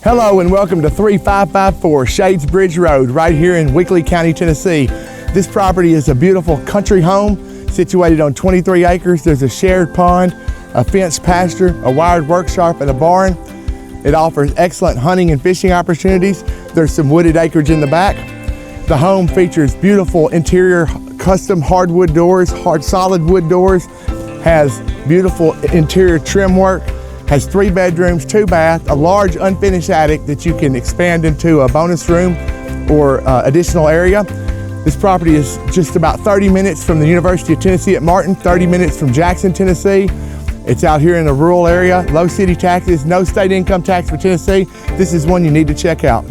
Hello and welcome to 3554 Shades Bridge Road right here in Weakley County, Tennessee. This property is a beautiful country home situated on 23 acres. There's a shared pond, a fenced pasture, a wired workshop, and a barn. It offers excellent hunting and fishing opportunities. There's some wooded acreage in the back. The home features beautiful interior custom hardwood doors, solid wood doors, has beautiful interior trim work, has 3 bedrooms, 2 baths, a large unfinished attic that you can expand into a bonus room or additional area. This property is just about 30 minutes from the University of Tennessee at Martin, 30 minutes from Jackson, Tennessee. It's out here in a rural area, low city taxes, no state income tax for Tennessee. This is one you need to check out.